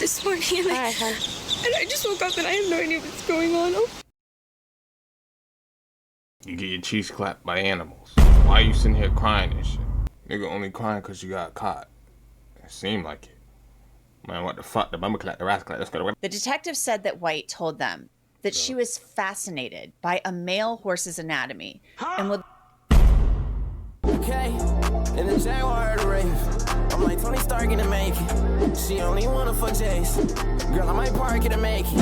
this morning and I just woke up and I have no idea what's going on. You get your cheeks clapped by animals. Why you sitting here crying and shit? Nigga only crying cause you got caught. It seemed like it. Man, what the fuck? The bummer clap, the rascal clap, let's go. The detective said that White told them that she was fascinated by a male horse's anatomy and would... Okay, in the Jaguar at the rave, I'm like Tony Stark in the making. She only wanna fuck Jace. Girl, I might park in the making.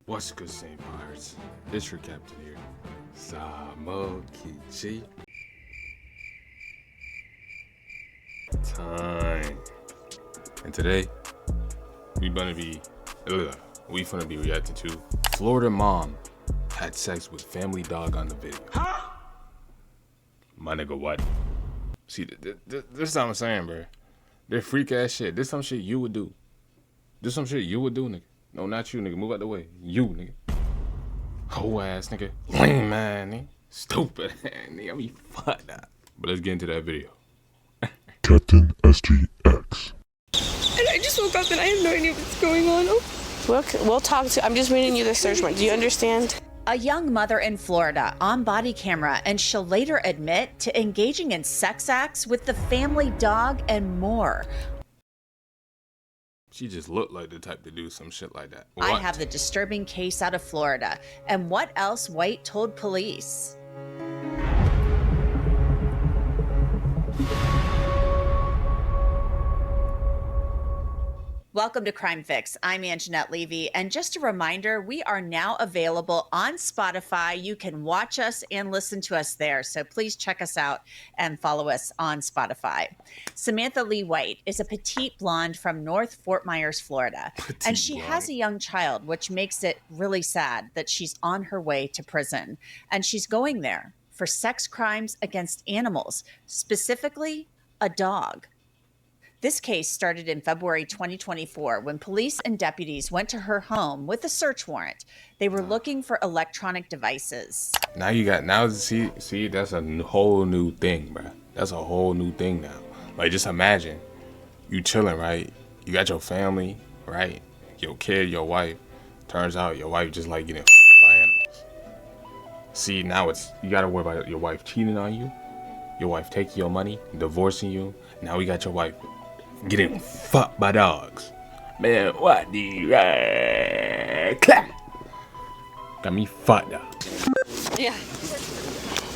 What's good, St. Pirates? It's your captain here, Samokichi. Time. And today, we finna be reacting to Florida mom had sex with family dog on the video. My nigga, what? See, this is what I'm saying, bro. They're freak ass shit. This some shit you would do. This some shit you would do, nigga. No, not you, nigga. Move out the way. You, nigga. Whole ass, nigga. Lame, man, nigga. Stupid, nigga. I mean, fuck that. But let's get into that video. Captain SGX. And I just woke up and I have no idea what's going on. We'll talk to... I'm just reading you the search warrant. Do you understand? A young mother in Florida on body camera, and she'll later admit to engaging in sex acts with the family dog and more. She just looked like the type to do some shit like that. I have the disturbing case out of Florida and what else White told police. Welcome to Crime Fix. I'm Anjanette Levy, and just a reminder, we are now available on Spotify. You can watch us and listen to us there, so please check us out and follow us on Spotify. Samantha Lee White is a petite blonde from North Fort Myers, Florida, and she has a young child, which makes it really sad that she's on her way to prison, and she's going there for sex crimes against animals, specifically a dog. This case started in February 2024 when police and deputies went to her home with a search warrant. They were looking for electronic devices. See, that's a whole new thing, bro. That's a whole new thing now. Like, just imagine you chilling, right? You got your family, right? Your kid, your wife. Turns out your wife just like getting by animals. See, now you gotta worry about your wife cheating on you, your wife taking your money, divorcing you. Now we got your wife getting fucked by dogs. Man, what the clap? Got me fucked up. Yeah.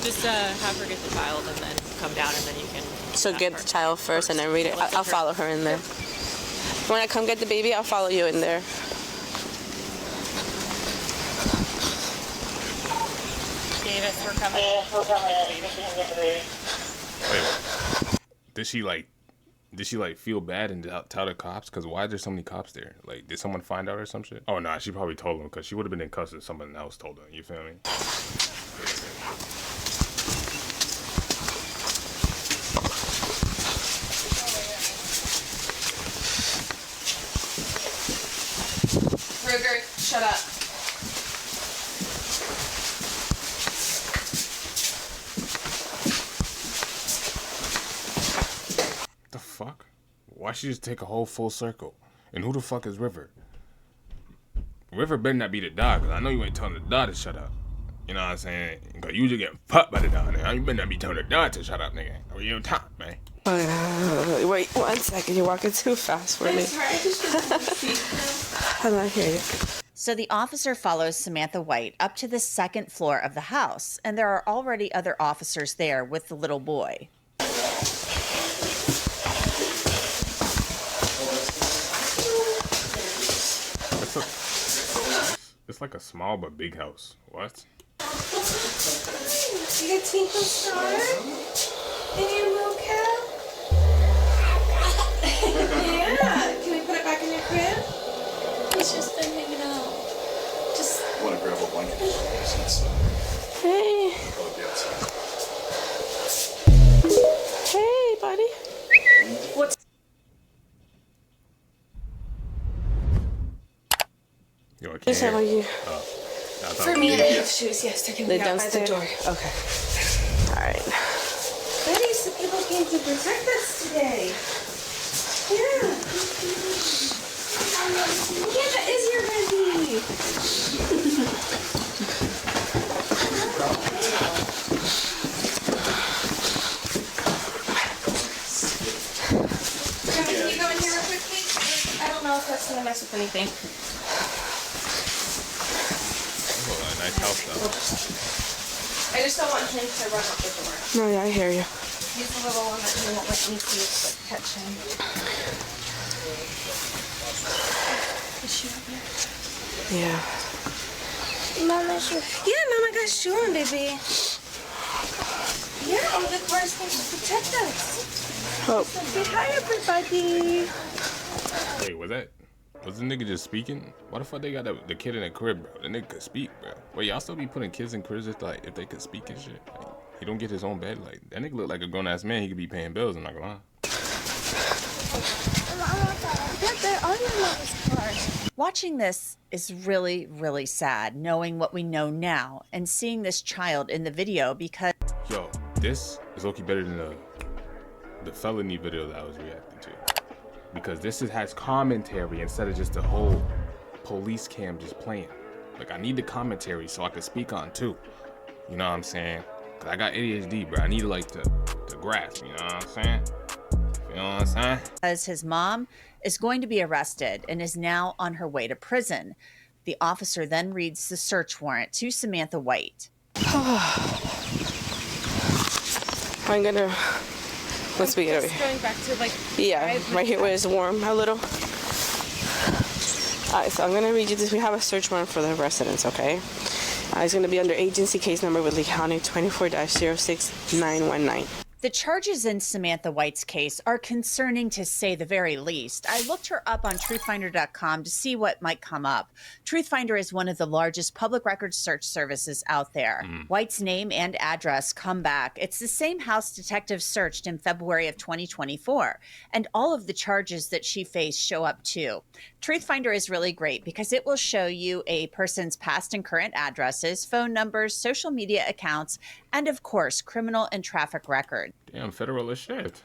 Just have her get the child and then come down and then you can... So get the child first and then read it. I'll follow her in there. When I come get the baby, I'll follow you in there. Davis, we're coming. Wait, did she feel bad and tell the cops? Because why is there so many cops there? Like, did someone find out or some shit? Oh, nah, she probably told them because she would have been in custody if someone else told her. You feel me? Ruger, shut up. The fuck? Why she just take a whole full circle? And who the fuck is River? River better not be the dog, cause I know you ain't telling the dog to shut up. You know what I'm saying? Cause you just get fucked by the dog, nigga. You better not be telling the dog to shut up, nigga. Or you on top, man. Wait 1 second. You're walking too fast for me. I'm sorry, I just I'm not here. So the officer follows Samantha White up to the second floor of the house, and there are already other officers there with the little boy. It's like a small but big house. What? You got Twinkle Star? And your mocap? Yeah. Can we put it back in your crib? He's just been hanging out. Just... I want to grab a blanket. Hey. Hey, buddy. What's... Yo, I can't Yes, how hear. are you? For me, they have shoes. Yes, they're going to They're be out by the downstairs? door. Okay. All right. Betty's the people came to protect us today. Yeah. Yeah, that is your baby. Can you go in here real quick, please? I don't know if that's gonna mess with anything. Oh, a nice house though. I just don't want him to run out the door. No, yeah, I hear you. He's the little one that he won't let me see, but catch him. Is she up there? Yeah. Mama, yeah, Mama got shoe on, baby. Yeah, all the cars came to protect us. Oh. So say hi, everybody. Wait, was the nigga just speaking? Why the fuck they got the kid in the crib, bro? The nigga could speak, bro. Wait, y'all still be putting kids in cribs if they could speak and shit? Like, he don't get his own bed? Like, that nigga look like a grown-ass man. He could be paying bills, I'm not gonna lie. Watching this is really, really sad, knowing what we know now and seeing this child in the video because Yo, this is low-key better than the felony video that I was reacting to. Because this has commentary instead of just the whole police cam just playing. Like, I need the commentary so I can speak on too. You know what I'm saying? Cause I got ADHD, bro. I need like to grasp, you know what I'm saying? You know what I'm saying? as his mom is going to be arrested and is now on her way to prison. The officer then reads the search warrant to Samantha White. I'm gonna, let's begin over here. Going back to like. Yeah, right here where it's warm a little. Alright, so I'm gonna read you this. We have a search warrant for the residence, okay? It's gonna be under agency case number with Lee County 24-06919. The charges in Samantha White's case are concerning to say the very least. I looked her up on truthfinder.com to see what might come up. Truthfinder is one of the largest public records search services out there. White's name and address come back. It's the same house detectives searched in February of 2024. And all of the charges that she faced show up too. Truthfinder is really great because it will show you a person's past and current addresses, phone numbers, social media accounts, and of course, criminal and traffic records. Damn, federal as shit.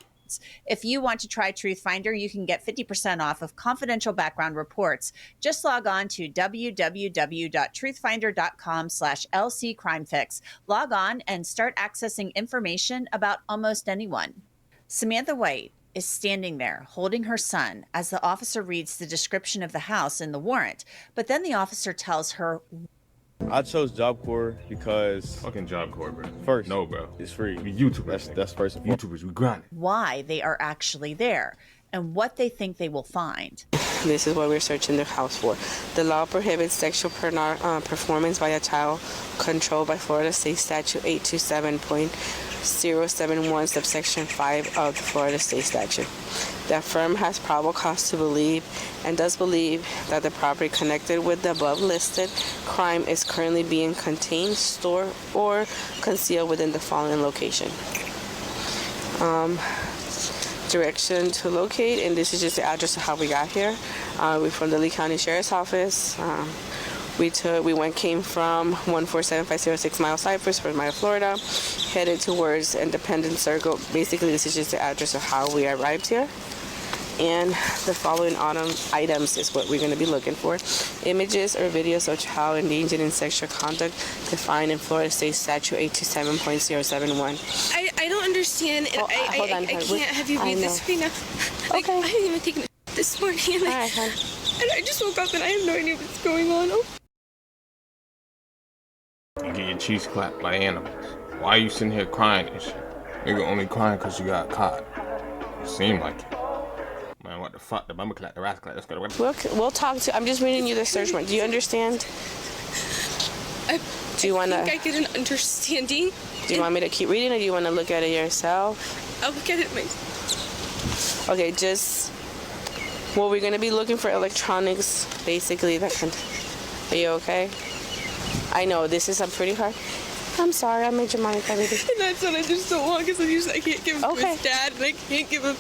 If you want to try Truthfinder, you can get 50% off of confidential background reports. Just log on to www.truthfinder.com/LCCrimeFix. Log on and start accessing information about almost anyone. Samantha White is standing there holding her son as the officer reads the description of the house in the warrant. But then the officer tells her, I chose Job Corps because Fucking Job Corps, bro. first, No, bro. it's free. We YouTubers. That's first and foremost. YouTubers, we grinding. why they are actually there and what they think they will find. This is what we're searching the house for. The law prohibits sexual performance by a child controlled by Florida State Statute 827.071, subsection 5 of the Florida State Statute. The firm has probable cause to believe and does believe that the property connected with the above listed crime is currently being contained, stored, or concealed within the following location. Direction to locate, and this is just the address of how we got here. We're from the Lee County Sheriff's Office. Came from 147506 Mile Cypress, Fort Myers, Florida, headed towards Independence Circle. Basically, this is just the address of how we arrived here. And the following items is what we're going to be looking for. Images or videos of child endangered in sexual conduct defined in Florida State Statute 827.071. I don't understand. Hold on, I can't have you read this right now. Like, Okay. I didn't even take it this morning. And All right, hon. I just woke up and I have no idea what's going on. Oh. You get your cheeks clapped by animals. Why are you sitting here crying and shit? Nigga only crying because you got caught. You seem like it. Man, what the fuck? The bummer clap, the rat clap, let's go to We'll talk to. I'm just reading you the search warrant. Do you understand? Do you want I to? think I get an understanding. Do you want me to keep reading, or do you want to look at it yourself? I'll look at it myself. Okay, just. Well, we're gonna be looking for electronics, basically. That can. Are you okay? I know this is pretty hard. I'm sorry, I made your money, baby. And that's what I just don't want because I can't give him to his dad and I can't give him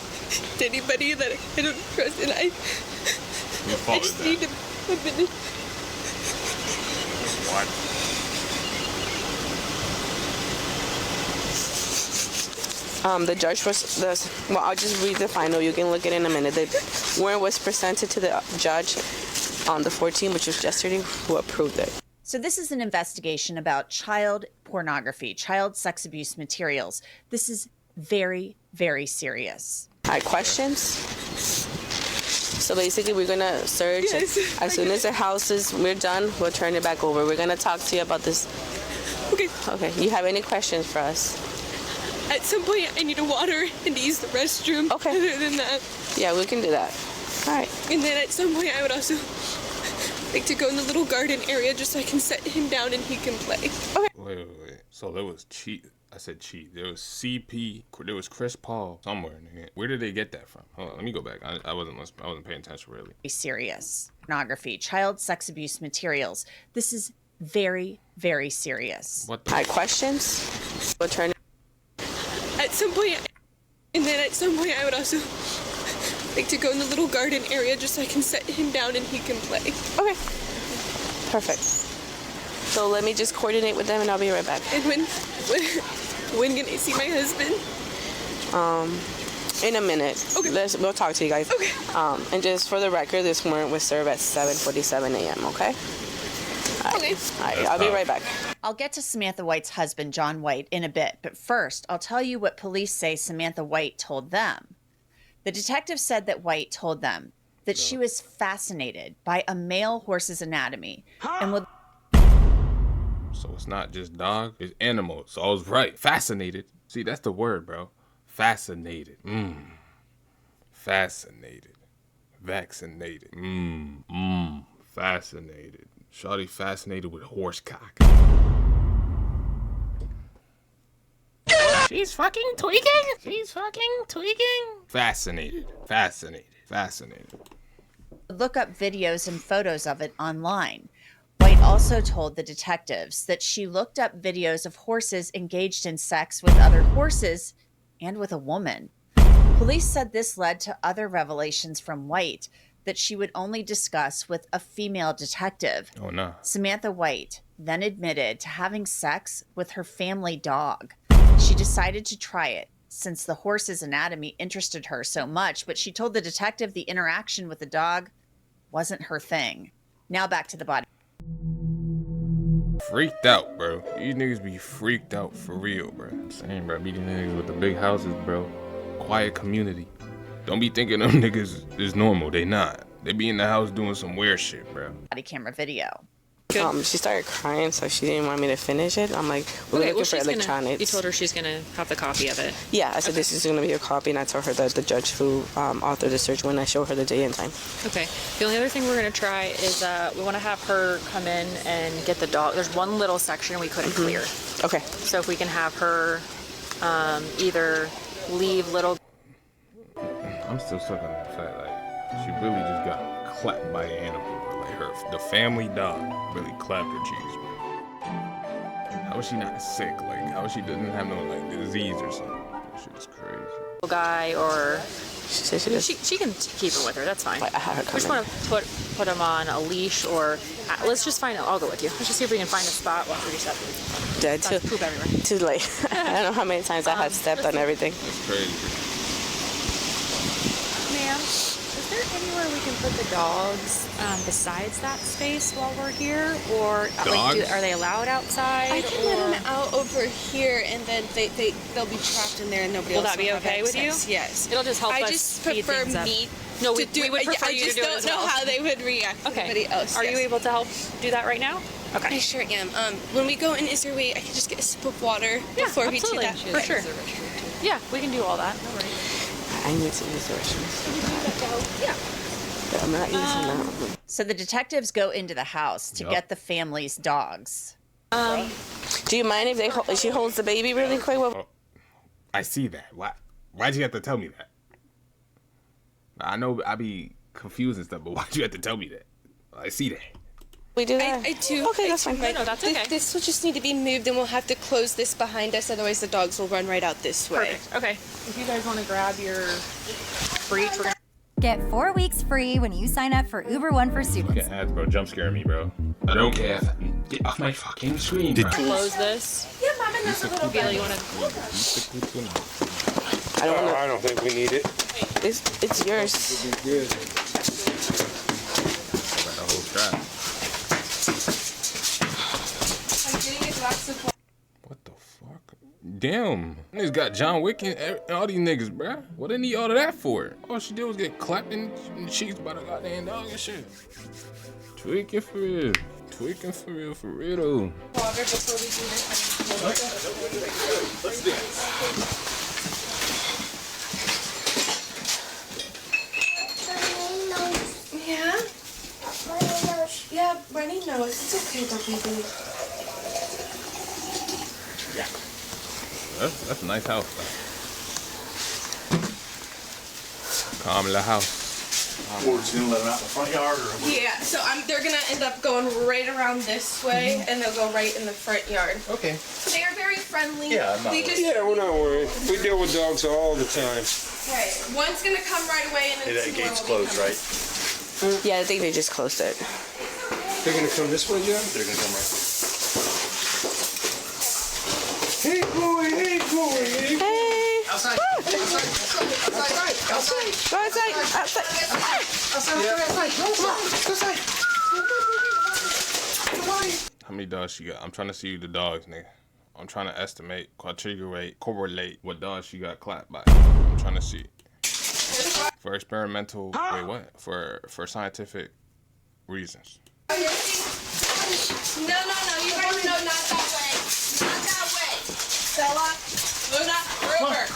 to anybody that I don't trust. And I just need him a minute. What? The judge was well. I'll just read the final. You can look at it in a minute. The warrant was presented to the judge on the 14th, which was yesterday, who approved it. So this is an investigation about child pornography, child sex abuse materials. This is very, very serious. All right, questions? So basically, we're gonna search. Yes. As soon as the house is, we're done, we'll turn it back over. We're gonna talk to you about this. Okay. Okay. You have any questions for us? At some point, I need a water and to use the restroom. Okay. Other than that. Yeah, we can do that. All right. And then at some point, I would also like to go in the little garden area just so I can set him down and he can play. Okay. Wait. So there was cheat. I said cheat. There was CP. There was Chris Paul somewhere in here. Where did they get that from? Hold on, let me go back. I wasn't listening. I wasn't paying attention really. Serious. Pornography, child sex abuse materials. This is very, very serious. What All right, the? questions? We'll turn it. At some point, and then at some point, I would also like to go in the little garden area just so I can set him down and he can play. Okay. Perfect. So let me just coordinate with them and I'll be right back. And when can I see my husband? In a minute. Okay. We'll talk to you guys. Okay. And just for the record, this warrant was served at 7:47 a.m., okay? All right. Okay. All right, I'll be right back. I'll get to Samantha White's husband, John White, in a bit, but first, I'll tell you what police say Samantha White told them. The detective said that White told them that she was fascinated by a male horse's anatomy and would So it's not just dog. It's animals. So I was right. Fascinated. See, that's the word, bro. Fascinated. Fascinated. Vaccinated. Fascinated. Shawty fascinated with horse cock. She's fucking tweaking. She's fucking tweaking. Fascinated. Fascinated. Fascinated. look up videos and photos of it online. White also told the detectives that she looked up videos of horses engaged in sex with other horses and with a woman. Police said this led to other revelations from White that she would only discuss with a female detective. Oh, no. Samantha White then admitted to having sex with her family dog. She decided to try it since the horse's anatomy interested her so much, but she told the detective the interaction with the dog wasn't her thing. Now back to the body. Freaked out, bro. These niggas be freaked out for real, bro. I'm saying, bro, be these niggas with the big houses, bro. Quiet community. Don't be thinking them niggas is normal. They not. They be in the house doing some weird shit, bro. Body camera video. She started crying, so she didn't want me to finish it. I'm like, we're looking for electronics. You told her she's gonna have the copy of it. Yeah, I said this is gonna be a copy, and I told her that the judge who authored the search when I showed her the day and time. Okay. The only other thing we're gonna try is we want to have her come in and get the dog. There's one little section we couldn't clear. Okay. So if we can have her either leave little. I'm still stuck on that fact, like, she really just got clapped by an animal, bro. Like, the family dog really clapped her cheeks, bro. How is she not sick? Like, how is she doesn't have no, like, disease or something? That shit is crazy. Guy or She said she does. she can keep him with her. That's fine. I had her come We just in. want to put him on a leash or let's just find. I'll go with you. Let's just see if we can find a spot. Well, we just have to. Dead That's poop everywhere. too late. I don't know how many times I had stepped on everything. It's crazy. Ma'am, is there anywhere we can put the dogs besides that space while we're here, or Dogs? are they allowed outside? I can let them out over here, and then they'll be trapped in there, and nobody Will else that be will have okay with you? access. Yes. It'll just help I us just speed prefer things up. me. No, to do we would it. prefer I you to just do it don't as know well. how they would react to Okay. anybody else. Are you yes. able to help do that right now? Okay. I sure am. When we go in, is there a way I can just get a sip of water before we do that? For sure. Yeah, we can do all that. No worries. I need to use the restroom. Yeah. But I'm not using that. So the detectives go into the house to Yup. get the family's dogs. Do you mind if she holds the baby really quick? Oh, I see that. Why'd you have to tell me that? I know I be confused and stuff, but why'd you have to tell me that? I see that. We do that? I do. Okay, that's I fine. do. No, that's okay. This will just need to be moved, and we'll have to close this behind us. Otherwise, the dogs will run right out this way. Perfect. Okay. If you guys want to grab your breach, we're gonna. Get 4 weeks free when you sign up for Uber One for students. Fucking ads, bro. Jump scaring me, bro. I don't care. Get off my fucking screen, bro. Close this. Yeah, Mom, and that's a little Feel you want to. I don't want I don't think we need it. to. It's yours. It'll be good. Got the whole strap. What the fuck? Damn. Niggas got John Wick and all these niggas, bruh. What they need all of that for? All she did was get clapped in the cheeks by the goddamn dog and shit. Tweaking for real. Tweaking for real, for real though. Let's dance. Yeah? Yeah, runny nose. It's okay, don't baby. Yeah. That's a nice house, though. Calm little house. We're just gonna let them out in the front yard, or Yeah, so they're gonna end up going right around this way, and they'll go right in the front yard. Okay. They are very friendly. Yeah, I'm not They worried. just Yeah, we're not worried. We deal with dogs all the time. right. One's gonna come right away, and then Hey, that two more gate's will be closed, coming. right? Yeah, I think they just closed it. They're gonna come this way, John? They're gonna come right. Hey, Chloe, hey, Chloe, hey. Hey! Outside. Outside. Go outside! Outside! How many dogs she got? I'm trying to see the dogs, nigga. I'm trying to estimate, correlate what dogs she got clapped by. I'm trying to see. For experimental, wait, what? For scientific reasons. No, you guys know not that way. Not that way. Stella, Luna, Ruger.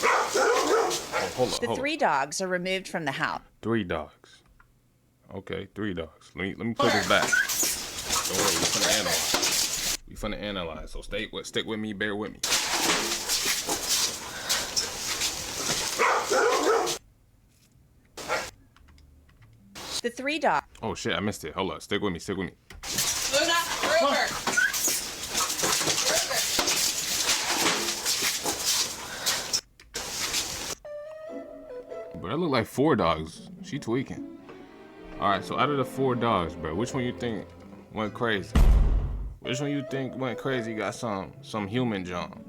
Oh, hold up, The hold three up. dogs are removed from the house. 3 dogs. Okay, 3 dogs. Let me put this back. Don't worry, we finna analyze. We finna analyze. So stick with me, bear with me. The three dogs. Oh shit, I missed it. Hold up, stick with me. Luna, Ruger. But that look like 4 dogs. She tweaking. Alright, so out of the 4 dogs, bro, which one you think went crazy? Which one you think went crazy got some human jump?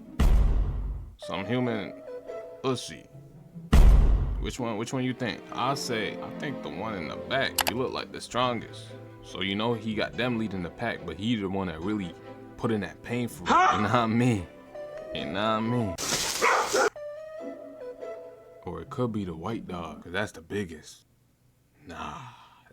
Some human ussy? Which one you think? I think the one in the back. He looked like the strongest. So you know he got them leading the pack, but he the one that really put in that pain for it. You know what I mean? You know what I mean? Or it could be the white dog, cause that's the biggest. Nah,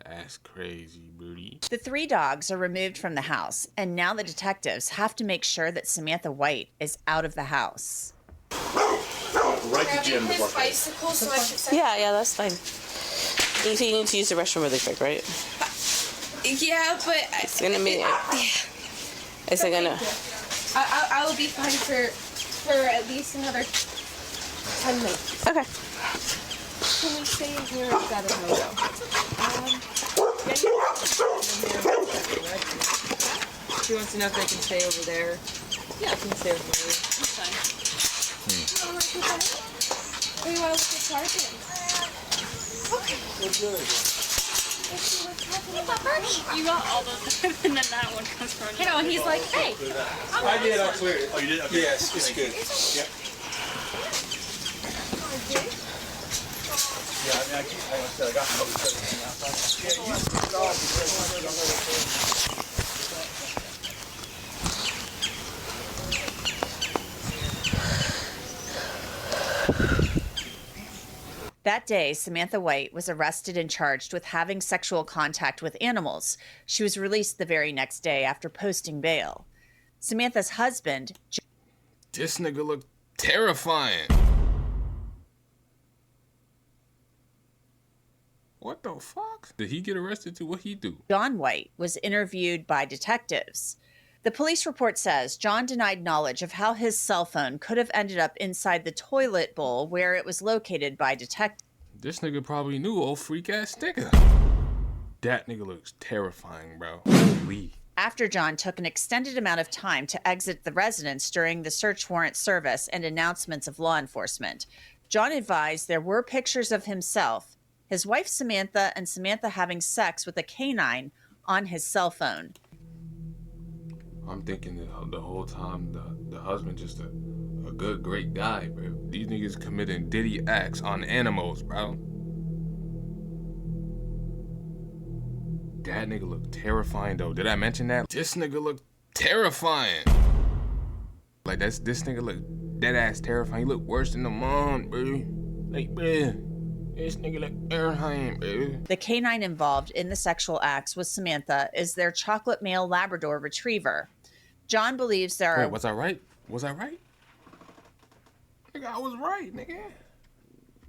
that's crazy, booty. The three dogs are removed from the house, and now the detectives have to make sure that Samantha White is out of the house. Right to Jim. His bicycle, so I should say. Yeah, that's fine. You need to use the restroom really quick, right? Yeah, but It's gonna be. Is it gonna? I will be fine for at least another 10 minutes. Okay. Can we stay in here or is that a no-go? She wants to know if they can stay over there. Yeah, I can stay over there. That's fine. Or you want to look at Target? Okay. You got all those, and then that one comes from. You know, and he's like, hey. I did, I cleared it. Oh, you did? Okay. Yes, it's good. Yep. Yeah, I mean, I got another set outside. Yeah, you That day, Samantha White was arrested and charged with having sexual contact with animals. She was released the very next day after posting bail. Samantha's husband, This nigga look terrifying. What the fuck? Did he get arrested too? What he do? John White, was interviewed by detectives. The police report says John denied knowledge of how his cell phone could have ended up inside the toilet bowl where it was located by detectives. This nigga probably knew, old freak ass nigga. That nigga looks terrifying, bro. Holy. After John took an extended amount of time to exit the residence during the search warrant service and announcements of law enforcement, John advised there were pictures of himself, his wife Samantha, and Samantha having sex with a canine on his cell phone. I'm thinking the whole time the husband just a good, great guy, bro. These niggas committing Diddy acts on animals, bro. That nigga look terrifying though. Did I mention that? This nigga look terrifying. Like this nigga look dead ass terrifying. He look worse than the mom, bro. Like, bro, this nigga look terrifying, bro. The canine involved in the sexual acts with Samantha is their chocolate male Labrador retriever. John believes there are... Wait, was I right? Was I right? Nigga, I was right, nigga.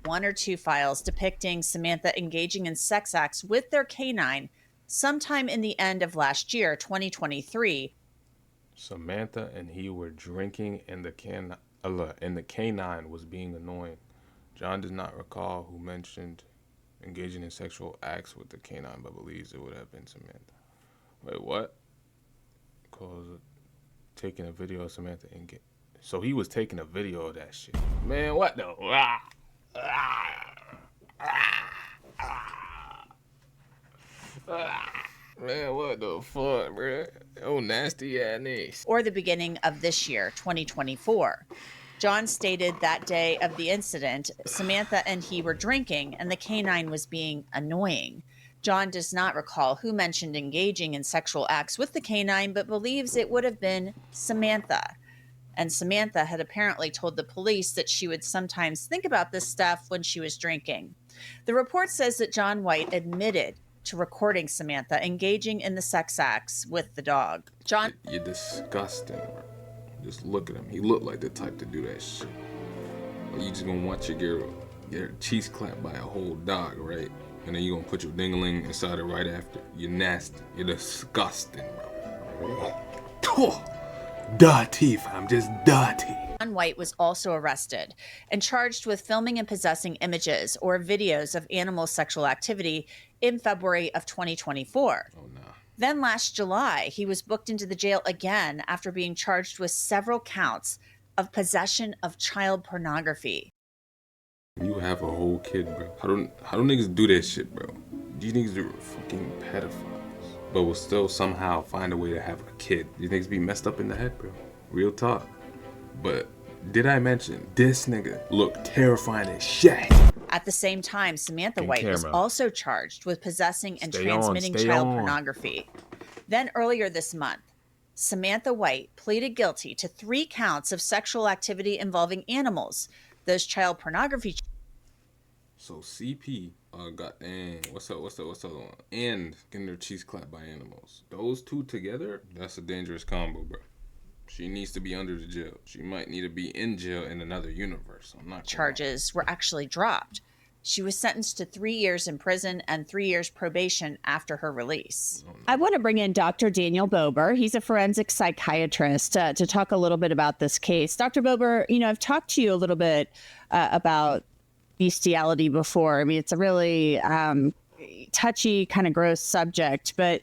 1 or 2 files depicting Samantha engaging in sex acts with their canine sometime in the end of last year, 2023. Samantha and he were drinking and the canine was being annoying. John does not recall who mentioned engaging in sexual acts with the canine, but believes it would have been Samantha. Wait, what? Cause taking a video of Samantha and so he was taking a video of that shit. Man, what the? Man, what the fuck, bro? Oh, nasty ass niggas. Or the beginning of this year, 2024. John stated that day of the incident, Samantha and he were drinking and the canine was being annoying. John does not recall who mentioned engaging in sexual acts with the canine, but believes it would have been Samantha. And Samantha had apparently told the police that she would sometimes think about this stuff when she was drinking. The report says that John White admitted to recording Samantha engaging in the sex acts with the dog. John... You're disgusting, bro. Just look at him. He looked like the type to do that shit. Or you just gonna watch your girl get her cheeks clapped by a whole dog, right? And then you gonna put your ding-a-ling inside it right after. You're nasty. You're disgusting, bro. Dirty, fam. Just dirty. John White was also arrested and charged with filming and possessing images or videos of animal sexual activity in February of 2024. Oh, no. Then last July, he was booked into the jail again after being charged with several counts of possession of child pornography. You have a whole kid, bro. How do niggas do that shit, bro? These niggas are fucking pedophiles, but will still somehow find a way to have a kid. These niggas be messed up in the head, bro. Real talk. But did I mention this nigga looked terrifying as shit? At the same time, Samantha White was also charged with possessing and Stay transmitting on, child pornography. Then earlier this month, Samantha White pleaded guilty to 3 counts of sexual activity involving animals. Those child pornography. So CP got what's up one? And getting their cheeks clapped by animals. Those two together, that's a dangerous combo, bro. She needs to be under the jail. She might need to be in jail in another universe. I'm not charges were actually dropped. She was sentenced to 3 years in prison and 3 years probation after her release. I want to bring in Dr. Daniel Bober. He's a forensic psychiatrist to talk a little bit about this case. Dr. Bober, I've talked to you a little bit about bestiality before. I mean, it's a really touchy, kind of gross subject, but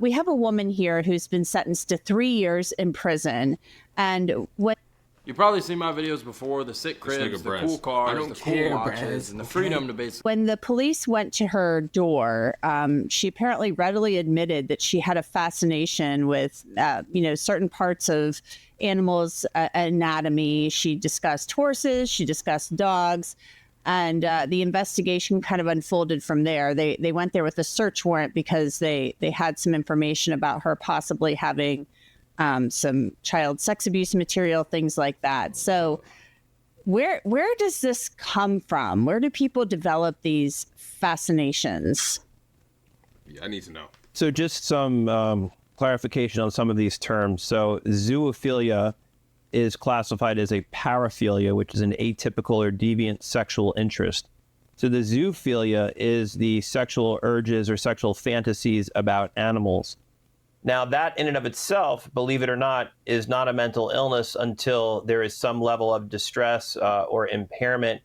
we have a woman here who's been sentenced to 3 years in prison. And what you've probably seen my videos before, the sick cribs, the cool cars, the cool watches, and the freedom to basically... When the police went to her door, she apparently readily admitted that she had a fascination with, certain parts of animals' anatomy. She discussed horses, she discussed dogs, and the investigation kind of unfolded from there. They went there with a search warrant because they had some information about her possibly having some child sex abuse material, things like that. So where does this come from? Where do people develop these fascinations? Yeah, I need to know. So just some clarification on some of these terms. So zoophilia is classified as a paraphilia, which is an atypical or deviant sexual interest. So the zoophilia is the sexual urges or sexual fantasies about animals. Now, that in and of itself, believe it or not, is not a mental illness until there is some level of distress or impairment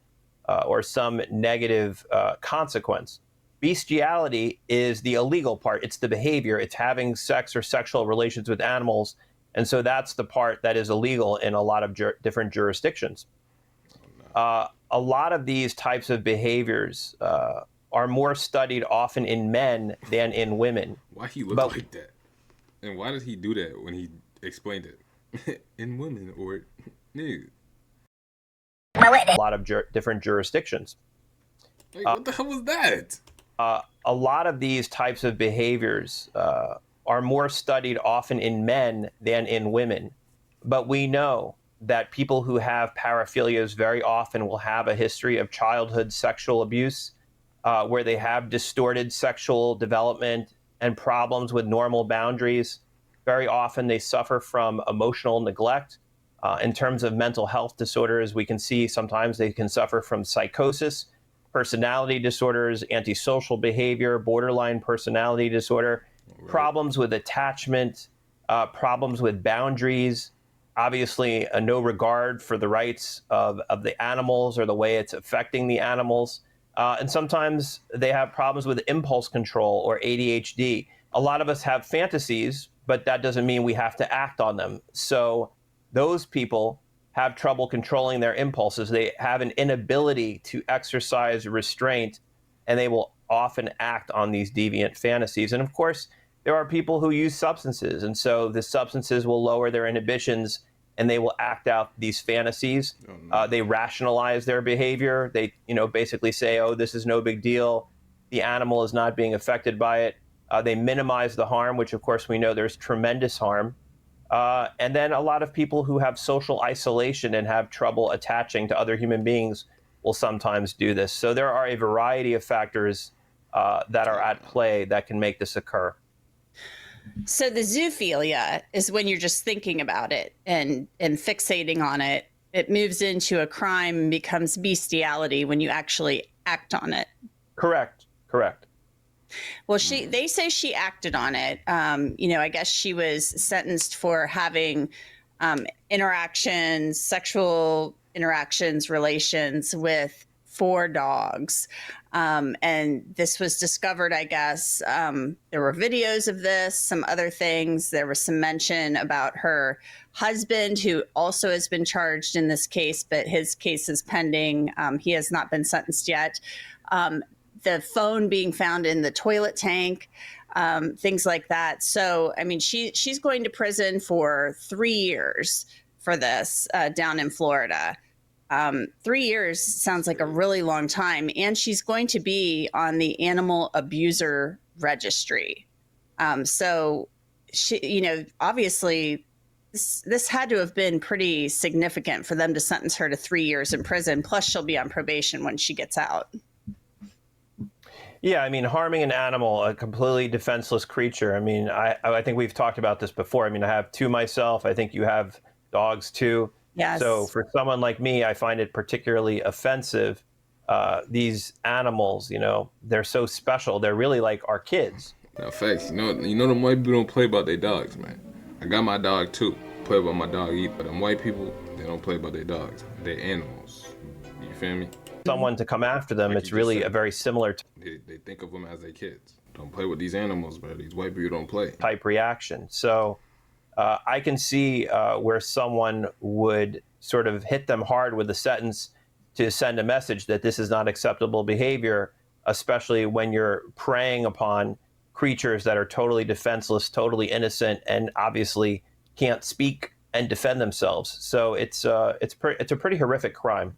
or some negative consequence. Bestiality is the illegal part. It's the behavior. It's having sex or sexual relations with animals. And so that's the part that is illegal in a lot of different jurisdictions. A lot of these types of behaviors are more studied often in men than in women. Why he look like that? And why did he do that when he explained it in women or niggas. A lot of different jurisdictions. Like, what the hell was that? A lot of these types of behaviors are more studied often in men than in women. But we know that people who have paraphilias very often will have a history of childhood sexual abuse, where they have distorted sexual development and problems with normal boundaries. Very often they suffer from emotional neglect. In terms of mental health disorders, we can see sometimes they can suffer from psychosis, personality disorders, antisocial behavior, borderline personality disorder, problems with attachment, problems with boundaries, obviously a no regard for the rights of the animals or the way it's affecting the animals. And sometimes they have problems with impulse control or ADHD. A lot of us have fantasies, but that doesn't mean we have to act on them. So those people have trouble controlling their impulses. They have an inability to exercise restraint, and they will often act on these deviant fantasies. And of course, there are people who use substances, and so the substances will lower their inhibitions, and they will act out these fantasies. They rationalize their behavior. They, basically say, "Oh, this is no big deal. The animal is not being affected by it." They minimize the harm, which of course we know there's tremendous harm. And then a lot of people who have social isolation and have trouble attaching to other human beings will sometimes do this. So there are a variety of factors that are at play that can make this occur. So the zoophilia is when you're just thinking about it and fixating on it. It moves into a crime and becomes bestiality when you actually act on it. Correct. Well, they say she acted on it. I guess she was sentenced for having sexual interactions, relations with 4 dogs. And this was discovered, I guess. There were videos of this, some other things. There was some mention about her husband, who also has been charged in this case, but his case is pending. He has not been sentenced yet. The phone being found in the toilet tank, things like that. So, I mean, she's going to prison for 3 years for this down in Florida. 3 years sounds like a really long time. And she's going to be on the Animal Abuser Registry. So, she, obviously, this had to have been pretty significant for them to sentence her to 3 years in prison. Plus, she'll be on probation when she gets out. Yeah, I mean, harming an animal, a completely defenseless creature. I mean, I think we've talked about this before. I mean, I have 2 myself. I think you have dogs too. Yes. So for someone like me, I find it particularly offensive. These animals, they're so special. They're really like our kids. No, facts. Them white people don't play about their dogs, man. I got my dog too. Play about my dog either. But them white people, they don't play about their dogs. They're animals. You feel me? Someone to come after them, it's really a very similar they think of them as their kids. Don't play with these animals, bro. These white people don't play. Type reaction. So I can see where someone would sort of hit them hard with a sentence to send a message that this is not acceptable behavior, especially when you're preying upon creatures that are totally defenseless, totally innocent, and obviously can't speak and defend themselves. So it's a pretty horrific crime.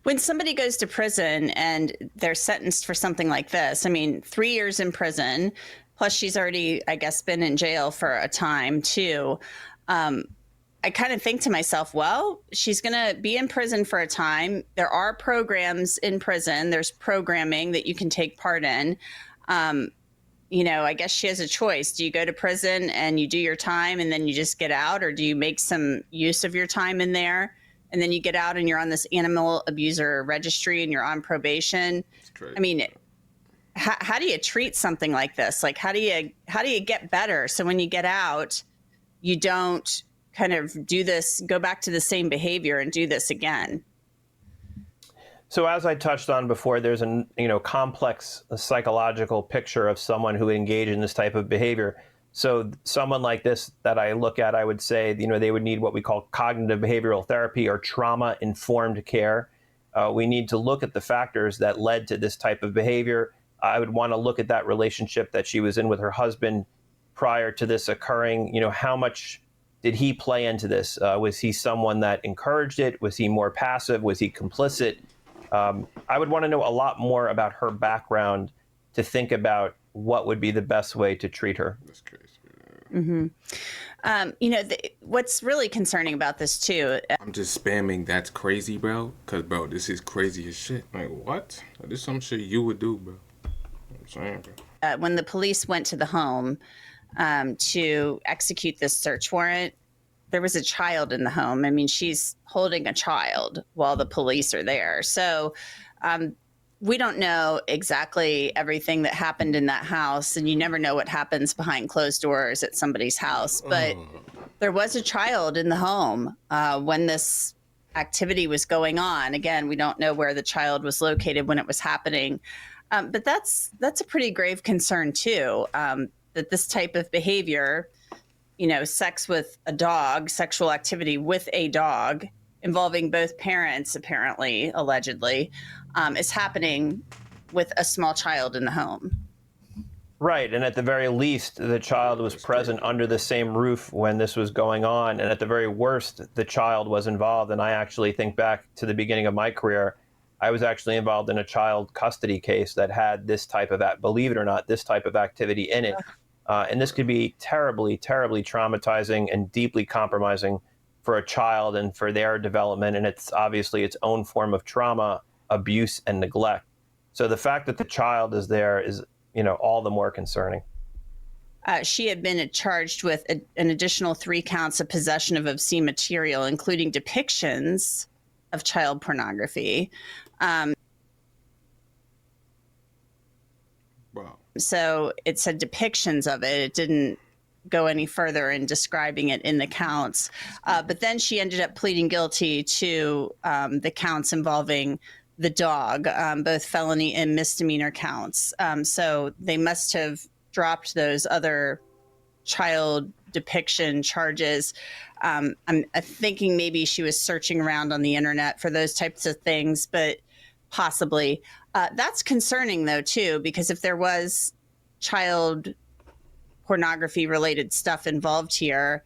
When somebody goes to prison and they're sentenced for something like this, I mean, 3 years in prison, plus she's already, I guess, been in jail for a time too. I kind of think to myself, well, she's going to be in prison for a time. There are programs in prison. There's programming that you can take part in. I guess she has a choice. Do you go to prison and you do your time and then you just get out, or do you make some use of your time in there? And then you get out and you're on this Animal Abuser Registry and you're on probation. I mean, how do you treat something like this? Like, how do you get better? So when you get out, you don't kind of go back to the same behavior and do this again. So as I touched on before, there's a complex psychological picture of someone who would engage in this type of behavior. So someone like this that I look at, I would say, they would need what we call cognitive behavioral therapy or trauma-informed care. We need to look at the factors that led to this type of behavior. I would want to look at that relationship that she was in with her husband prior to this occurring? You know, how much did he play into this? Was he someone that encouraged it? Was he more passive? Was he complicit? I would want to know a lot more about her background to think about what would be the best way to treat her. That's crazy. Mm-hmm. You know, what's really concerning about this too. I'm just spamming "that's crazy, bro," because bro, this is crazy as shit. Like what? This is some shit you would do, bro. I'm saying, bro. When the police went to the home to execute this search warrant, there was a child in the home. I mean, she's holding a child while the police are there. So we don't know exactly everything that happened in that house, and you never know what happens behind closed doors at somebody's house. But there was a child in the home when this activity was going on. Again, we don't know where the child was located when it was happening. But that's a pretty grave concern too, that this type of behavior, you know, sex with a dog, sexual activity with a dog involving both parents, apparently, allegedly, is happening with a small child in the home. Right. And at the very least, the child was present under the same roof when this was going on. And at the very worst, the child was involved. And I actually think back to the beginning of my career. I was actually involved in a child custody case that had this type of, believe it or not, this type of activity in it. And this could be terribly, terribly traumatizing and deeply compromising for a child and for their development. And it's obviously its own form of trauma, abuse, and neglect. So the fact that the child is there is, you know, all the more concerning. She had been charged with an additional 3 counts of possession of obscene material, including depictions of child pornography. Wow. So it said depictions of it. It didn't go any further in describing it in the counts. But then she ended up pleading guilty to the counts involving the dog, both felony and misdemeanor counts. So they must have dropped those other child depiction charges. I'm thinking maybe she was searching around on the internet for those types of things, but possibly. That's concerning, though, too, because if there was child pornography related stuff involved here,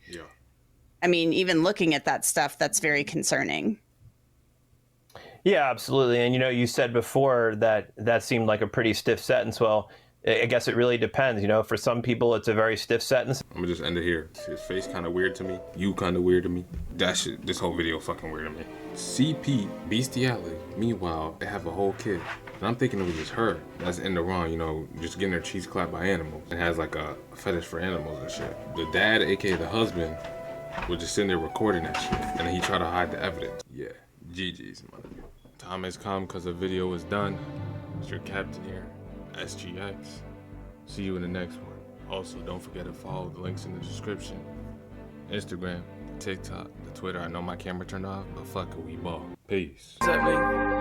I mean, even looking at that stuff, that's very concerning. Yeah, absolutely. And, you know, you said before that that seemed like a pretty stiff sentence. Well, I guess it really depends. You know, for some people, it's a very stiff sentence. I'm gonna just end it here. His face kind of weird to me. You kind of weird to me. That shit, this whole video fucking weird to me. CP, bestiality. Meanwhile, they have a whole kid. And I'm thinking it was just her that's in the wrong, you know, just getting her cheeks clapped by animals. And has like a fetish for animals and shit. The dad, aka the husband, was just sitting there recording that shit. And then he tried to hide the evidence. Yeah, GG's, mother. Time has come because the video is done. It's your captain here, SGX. See you in the next one. Also, don't forget to follow the links in the description. Instagram, TikTok, the Twitter. I know my camera turned off, but fuck it, we ball. Peace. What's up, man?